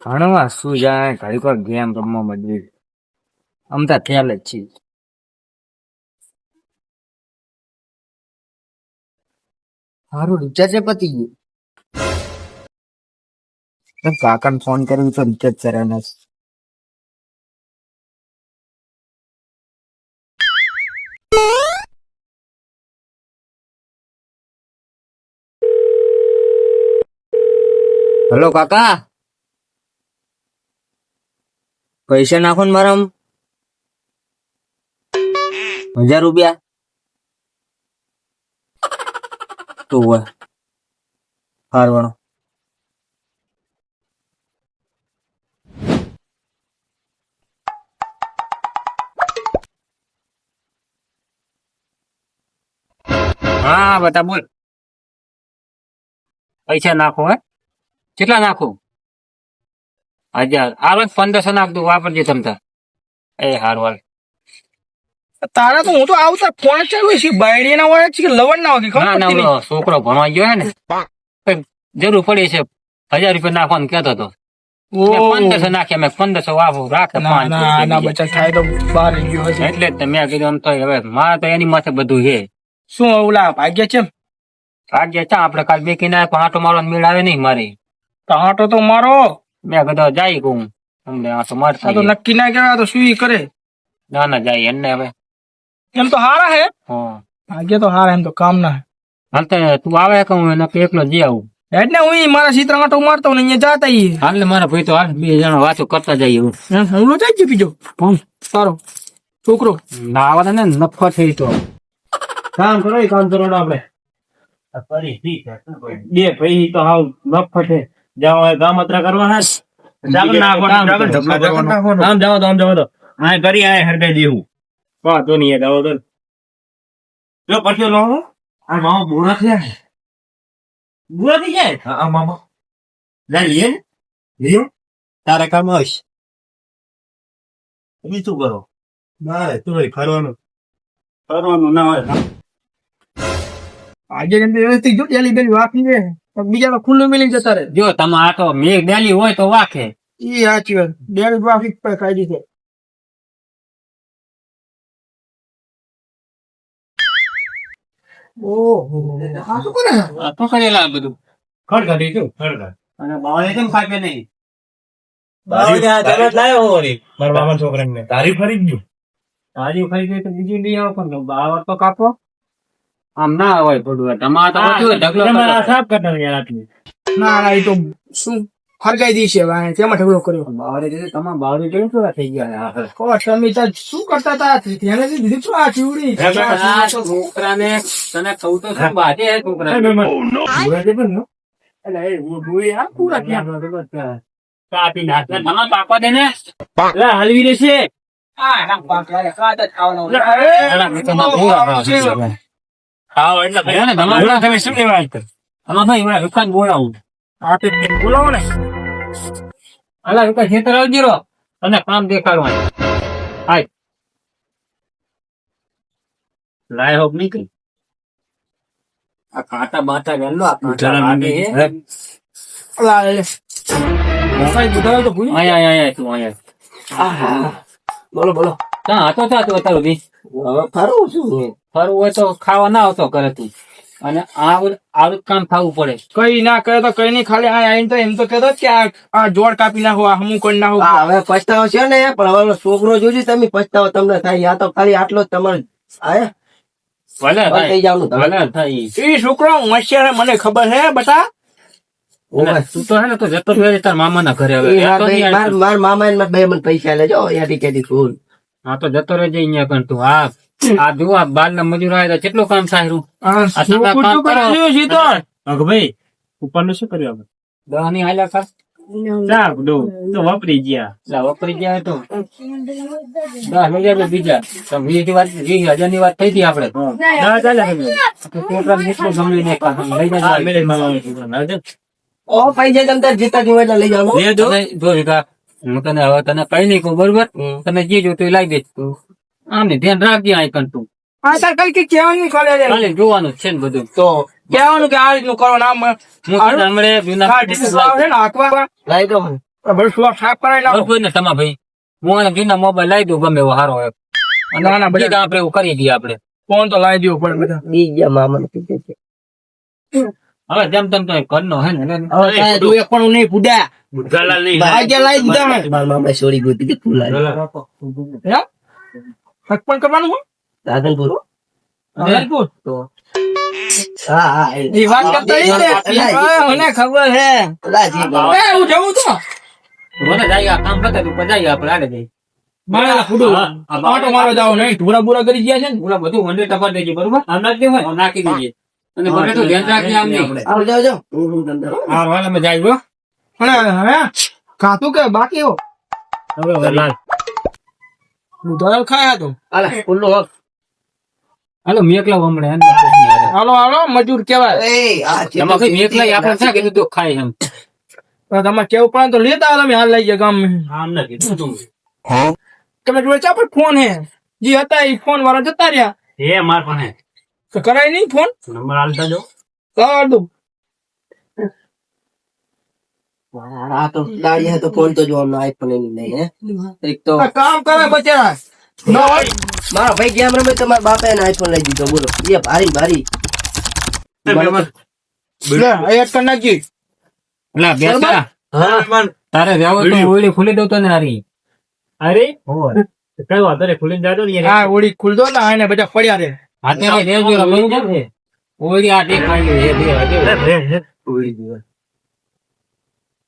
ભણવા શું જાય ઘડીક વાર ગેમ રમવા મજબૂર અમતા ખ્યાલ જ છે. સારું રિચાર્જ પતી ગયું. કાકાને ફોન કર્યો તો રિચાર્જ કરાવના છે. હેલો કાકા, પૈસા નાખો ને મારા 1000 રૂપિયા તો હારવાનો. હા બતા બોલ. પૈસા નાખો હે? કેટલા નાખો? 1000. આ 1500 નાખ દઉં, વાપરજે તમતા. એ હારવાલ તારા તો હું તો આવતા ફોન ચાલુ છે બાયડી ના હોય છે કે લવણ ના હોય ના ના છોકરો ભણવા ગયો હે ને જરૂર પડી છે 1000 રૂપિયા નાખવાનું કેતો હતો. 1500 નાખ્યા મેં 1500 વાપો રાખે. ના બચત થાય તો બહાર ગયો હશે એટલે જ મેં કીધું આમ તો હવે મારે તો એની માથે બધું છે. શું ઓલા ભાગ્ય છે ભાગ્ય ચા આપડે કાલ બે કિના આંટો મારવાનો મેળ આવે નહીં મારી. આંટો તો મારો મેં કીધું જાય કહું અમને આંટો મારતા તો નક્કી ના કહેવાય તો શું કરે. ના ના જાય એને હવે એમ તો હારા હે. હા ભાગ્ય તો હારા એમ તો કામ ના હાલ તો તું આવે કે હું એને એકલો જઈ આવું. એટલે હું મારા ક્ષેત્ર આંટો મારતો ને અહીંયા જતા હાલ ને મારા ભાઈ તો હાલ 2 જણા વાતો કરતા જઈએ. હું જાય બીજો કોણ સારો છોકરો ના આવે ને નફો થઈ તો કામ કરો આપડે બે ભાઈ તો હાવ નફટ છે. જાઓ ગામત્રા કરવા હે આમ જાઓ તો આ કરી આ હરગાઈ દેવું વાતો નહીં જાઓ તો જો પછી લો આ મામા બુરા થયા બુરા થઈ જાય. હા મામા લઈએ લ્યો તારે કામ હશ તમે શું કરો મારે તું ફરવાનું ના હોય. આજે વ્યવસ્થિત જો ડેલી બેલી વાપી છે બીજા ખુલ્લું મિલી જતા રહે. જો તમે આ તો મેઘ ડેલી હોય તો વાખે. ઈ સાચી વાત ડેલી વાપી પર કાઢી છે. ઓહો આ તો કોને આ તો કરેલા બધું ખડખડી છું અને બાવળે કેમ ખાપે નહીં. મારા મામા છોકરાને તારી ફરી ગયું તારી ખાઈ ગઈ તો બીજી લઈ આવો પણ બાવળ તો કાપો. આમ ના હોય થોડું તમારે તો બધું ઢગલો સાફ કરતા યાર આટલું ના ના એ તો શું હરગાઈ દી છે તેમાં ઢગલો કર્યો. બાવળે દીધું તમારે બાવળે કેવું કેવા થઈ ગયા. તમે શું કરતા હતા તેને દીધું શું આ ચીવડી છોકરાને તને કહું તો શું બાજે છોકરા કાપી નાખ તમારે પાપા દે ને હલવી રહેશે બોલાવો ને ખેતર આવજી રો અને કામ દેખાડવાનું. હાય લાય હોપ નીકળી આ કાંટા બાટા વેલો બોલો બોલો ફરવું હોય તો ખાવા ના આવતો કરે તું અને આવું કામ થવું પડે. કઈ ના કરે તો કઈ નઈ ખાલી આઈને તો એમ તો કહેતો કે આ જોડ કાપી નાખો આ હમું કરી નાખો. હવે પછતાવો છે ને પણ હવે છોકરો જોજો તમે પછતાવો તમને થાય. આ તો ખાલી આટલો જ તમારે થઈ જવાનું. એ છોકરો હોશિયાર મને ખબર છે બતા. તું તો હે ને તો જતો રહ્યો તાર મામા ના ઘરે. મારા મામા ને બે મને પૈસા લેજો યાદી કેદી ફૂલ. હા તો જતો રહેજે અહીંયા પણ તું આ જોવા બાર ના મજૂર આવે કેટલું કામ સારું. ભાઈ ઉપર નું શું કર્યું આપણે 10 ની હાલ્યા કર તો વાપરી ગયા વપરી ગયા તો 10,000 બીજા 20,000 ની વાત થઈ હતી આપડે. પૈસા તમ જીતા જોવા એટલે લઈ જાવ. હું તને હવે તને કઈ નહીં કહું બરોબર. તને જે જોતું એ લાવી દઈશ તું આમ ને ધ્યાન રાખજે. આ કન તું કઈ કઈ કેવાનું ખાલી જોવાનું છે ને બધું. તો કહેવાનું કે આ રીતનું કરો નામ હું તો હમણે જૂના છે ને આખવા લાવી દો મને. બધું સુવા સાફ કરાવી નાખો. બરોબર ને તમા ભાઈ હું એને જૂના મોબાઈલ લાવી દઉં ગમે એવો સારો હોય ના, ના, બધા- બીજા આપણે એવું કરી દઈએ આપણે ફોન તો લાવી દેવો પડે બધા. બી ગયા મામાને કીધું છે. હવે જેમ તેમ તો કરનો હે ને હવે કાંઈ તું એક પણ નહીં પૂડ્યા. બુદ્ધાલાલ નહીં. ભાગ્ય લાવી દીધા મેં. મારા મામાએ સોરી ગોતી હતી, તું લાવી. હે? સટપણ કરવાનું હું? રાધનપુર હો. રાધનપુર? હા, હા, એ વાત કરતા ઈ ને. મને ખબર હે. પેલા જે બાબા. એ, હું જવું તો. રોને જાય આ કામ કરતા તું પજાઈ આપણે આડે જઈ મારે ફૂડું. આંટો મારવા જાવ નહીં. ઢોરા બોરા કરી ગયા છે ને. ઓલા બધું વંડે ટપા દેજે બરોબર આમ નાખી હોય તો નાખી દેજે અને બને તો ધ્યાન રાખજે આમ નહીં આવો, જાઓ, જાઓ. હું ધંધો. હા વાલા અમે જાય હો અને હે? ખાતું કે બાકી હો? બુદ્ધાલાલ. હું તો હાલ ખાયા તો. હાલે, ખુલ્લો હક. હાલો મેકલા હમણે હાલો હાલો મજૂર કેવાય. એ, આ છે. એમાં કઈ મેકલા આપણે શા કીધું તો ખાય એમ પણ તમારે કેવું પડે તો લેતા આવો તમે હાલ લઈ ગયા ગામ આમ ના કીધું તું. તમે જોડે ચા પર ફોન હે જે હતા એ ફોન વાળા જતા રહ્યા એ માર પાસે તો કરાય નહીં ફોન નંબર આલતા જો. કર દઉં. આ તો દાડી હે તો ફોન તો જોવાનો આઈફોન એની નહીં હે. એક તો આ કામ કરે બચારા ન હોય મારા ભાઈ ગેમ રમે તો મારા બાપે એને આઈફોન લઈ દીધો, બોલો. એ ભારી ભારી. લે આ એક કરી નાખજી. એટલે બેસા હા, તારે રહેવો તો ઓળી ખુલી દઉં તો ને હારી અરે હોય કઈ વાંધો નહીં, ખુલીને જાજો ને યાર. હા ઓળી ખુલ દો ને આને બધા પડ્યા રે. હાથે રહેજો રમવું છે ઓળી આ ટેક ખાઈ લે બે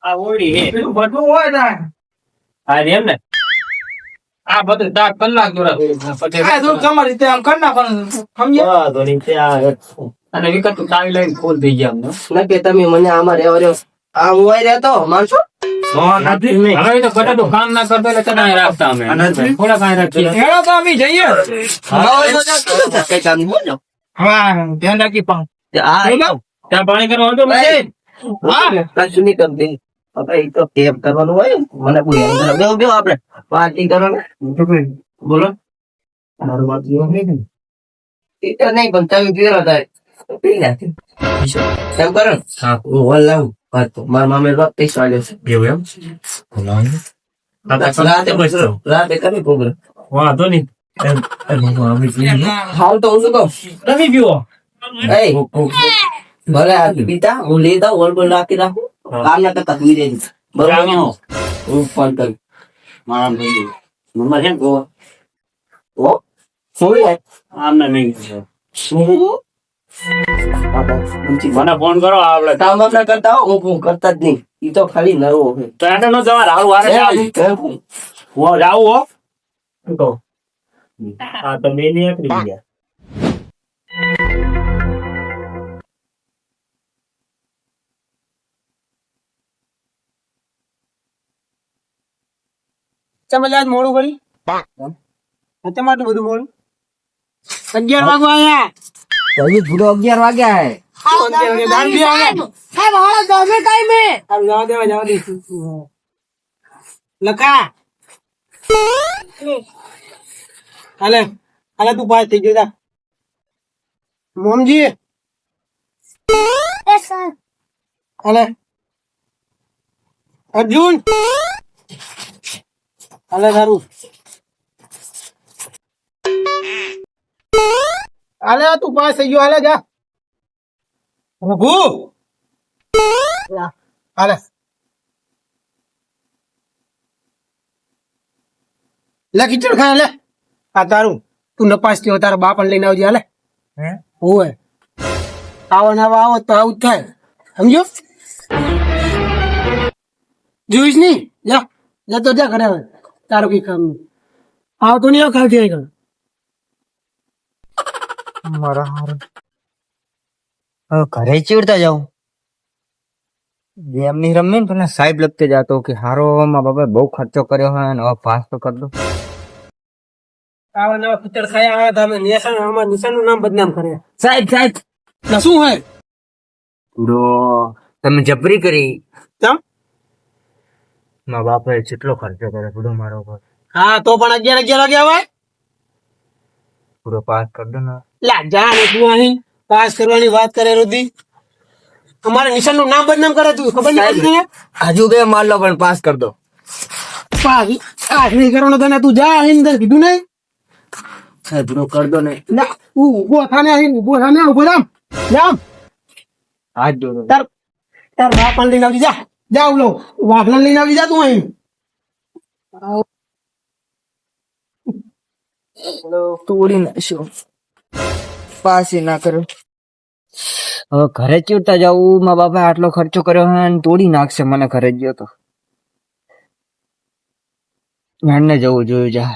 આ ઓળી હે. પેલું બધું હોય ને આ એમ ને આ બધું 10 કલાક દોરા આ થોડું તમારી રીતે આમ કરી નાખવાનું સમજ્યા? વાંધો નહીં. તે આ એક. અને વિકટ તું ચાવી લઈને ખોલ થઈ ગયા અમને ના કે તમે મને આમાં રહેવા રહ્યો. આ હું અહીં રહેતો માનશો? હવે તો બધા તો કામ ના કરતો એટલે તને રાખતા અમે થોડા કાંઈ રાખીએ હેડો તો અમે જઈએ. કઈ કામ નહીં, બોલ જાઓ. હા ધ્યાન રાખી પાઉં. તે આ ચા પાણી કરવા હતો ને? હા કશું નહીં કરતી. હવે એ તો ટેપ કરવાનું હોય ને. મને કોઈ હેરાન કરે. બેહો, બેહો, આપણે પાર્ટી કરવાનું. બોલો. મારું વાત જેવો નહીં ને. એ તો નહીં પણ તમે પીરો તારે પી નાખી એમ કરો ને. હા. હું હોલ લાવું. હા તો મારા મામે રોજ પૈસા આવ્યો છે. એવું એમ રાતે કરી પ્રોગ્રામ. વાંધો નહીં. હાલ તો હું શું કહું? તમે પીવો. એ, ભલે આ પીતા હું લેતા હોલ પર રાખી રાખું. કામ ના કરતા પી રહી. બરોબર, હું ફોન કરું. મારા ભાઈ નંબર છે ને? ઓ શું યાર? આમ ના નહીં. મને ફોન કરો આપણે. કામ વામ ના કરતા હો, હું કરતા જ નહીં. ઈ તો ખાલી નરવો છે. તો એને નો જવા રાહુલ વારે જાવ. હું જાઉં હો. શું કહું? હા તો બે ની એકલી ગયા. તમે આજ મોડું કરી તમે આટલું બધું મોડું 11 વાગવા આયા. હજી પૂરો 11 વાગ્યા હે. જવા દેવા દે લખા હાલે હાલે તું પાસ થઈ ગયો જા મોમજી હાલે અર્જુન હાલે સારું હાલે તું પાસ થઈ ગયો હાલે જા રઘુ હાલે લે ખીચડ ખાય લે આ તારું તું નપાસ થયો તારા બાપને લઈને આવજે હાલે ઓય આવો ને આવો તો આવું જ થાય સમજો જોઈશ નહીં જા જતો જા ઘરે હવે તારું કઈ કામ નહીં આવતો નહીં આવ ખાવતી આવી મારા હારું હવે ઘરે ચીડતા જાઉં ગેમ ની રમી ને પેલા સાહેબ લગતે જાતો કે હારો મારા બાપા બહુ ખર્ચો કર્યો હોય ને હવે પાસ તો કરી દો આવા નવા ખીચડ ખાયા આવ્યા તમે નિશાન અમારા નિશાનનું નામ બદનામ કરે સાહેબ સાહેબ ના શું હે પૂરો તમે જબરી કરી ચમ મારા બાપે જેટલો ખર્ચો કર્યો પૂરો મારો ઉપર હા તો પણ 11 વાગે આવાય પૂરો પાસ કરી દો ને લા જા ને તું અહીં પાસ કરવાની વાત કરે રોધી અમારા નિશાન નું નામ બદનામ કરે તું ખબર નહીં પડતી તને? હજુ બે માર લો પણ પાસ કર દો. પાસ નહીં કરવાનો તને તું જા આવીને તને કીધું નહીં સાહેબ નો કર દો ને. ના ઉભો થાને આવીને ઉભો થાને ઉભો રામ રામ હાથ જોડો. તાર તાર બાપાને લઈને આવજી જા જા ઉલો વાઘલા લઈને આવજી જા તું અહીં તોડી નાખ્યો. પાસ ના કર્યો. હવે ઘરે ચીવતા જાવું. મારા બાપા આટલો ખર્ચો કર્યો હે અને તોડી નાખશે મને ઘરે જ ગયો તો. ને જવું જોયું જા.